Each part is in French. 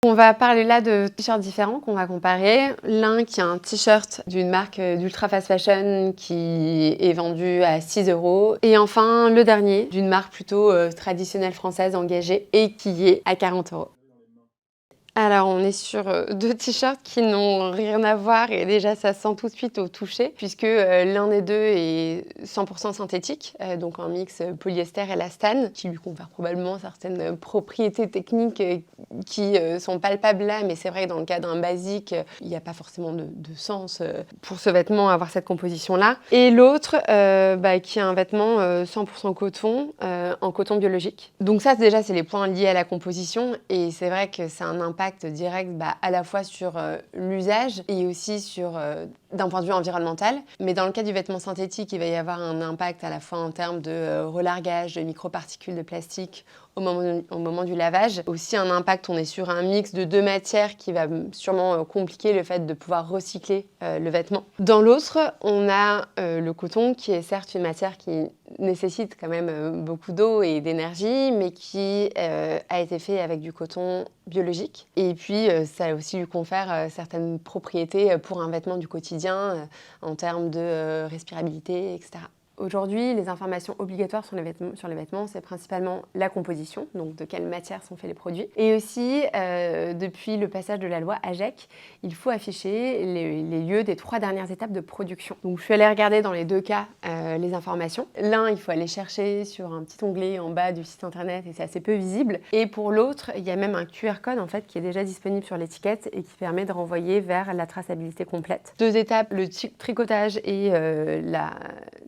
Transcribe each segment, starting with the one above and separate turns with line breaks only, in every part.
On va parler là de t-shirts différents qu'on va comparer. L'un qui est un t-shirt d'une marque d'ultra fast fashion qui est vendu à 6 €. Et enfin, le dernier d'une marque plutôt traditionnelle française engagée et qui est à 40 €. Alors, on est sur 2 t-shirts qui n'ont rien à voir et déjà ça sent tout de suite au toucher puisque, l'un des 2 est 100 % synthétique, donc un mix, polyester élastane qui lui confère probablement certaines, propriétés techniques, qui, sont palpables là, mais c'est vrai que dans le cas d'un basique, il n'y a pas forcément de sens, pour ce vêtement avoir cette composition-là. Et l'autre, qui est un vêtement, 100 % coton, en coton biologique. Donc ça déjà, c'est les points liés à la composition et c'est vrai que c'est un impact direct à la fois sur l'usage et aussi sur d'un point de vue environnemental. Mais dans le cas du vêtement synthétique, il va y avoir un impact à la fois en termes de relargage, de microparticules de plastique au moment du lavage. Aussi un impact, on est sur un mix de 2 matières qui va sûrement compliquer le fait de pouvoir recycler le vêtement. Dans l'autre, on a le coton qui est certes une matière qui nécessite quand même beaucoup d'eau et d'énergie, mais qui a été fait avec du coton biologique. Et puis, ça aussi lui confère certaines propriétés pour un vêtement du quotidien en termes de respirabilité, etc. Aujourd'hui, les informations obligatoires sur les vêtements, c'est principalement la composition, donc de quelle matière sont faits les produits. Et aussi, depuis le passage de la loi AGEC, il faut afficher les lieux des 3 dernières étapes de production. Donc, je suis allée regarder dans les 2 cas les informations. L'un, il faut aller chercher sur un petit onglet en bas du site internet et c'est assez peu visible. Et pour l'autre, il y a même un QR code en fait qui est déjà disponible sur l'étiquette et qui permet de renvoyer vers la traçabilité complète. 2 étapes, le tricotage et la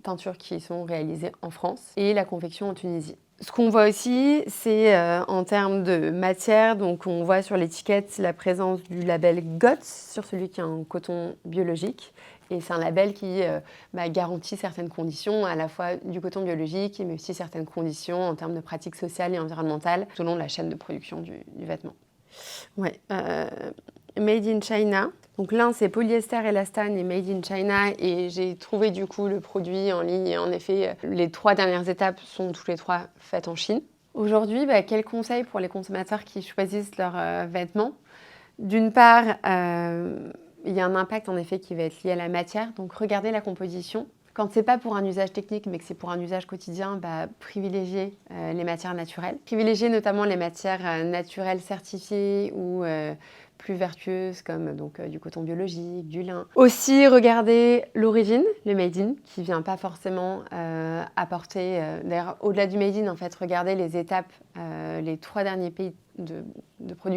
teinture qui sont réalisées en France et la confection en Tunisie. Ce qu'on voit aussi, c'est en termes de matière, donc on voit sur l'étiquette la présence du label GOTS sur celui qui est en coton biologique. Et c'est un label qui garantit certaines conditions, à la fois du coton biologique, mais aussi certaines conditions en termes de pratiques sociales et environnementales, tout au long de la chaîne de production du vêtement. Ouais, Made in China. Donc l'un, c'est polyester élastane et Made in China. Et j'ai trouvé du coup le produit en ligne. Et en effet, les 3 dernières étapes sont toutes les 3 faites en Chine. Aujourd'hui, quels conseils pour les consommateurs qui choisissent leurs vêtements ? D'une part, il y a un impact en effet qui va être lié à la matière. Donc regardez la composition. Quand c'est pas pour un usage technique, mais que c'est pour un usage quotidien, privilégiez les matières naturelles. Privilégiez notamment les matières naturelles certifiées ou plus vertueuses comme du coton biologique, du lin. Aussi, regardez l'origine, le made in, qui vient pas forcément apporter... D'ailleurs, au-delà du made in, en fait, regardez les étapes, les 3 derniers pays de production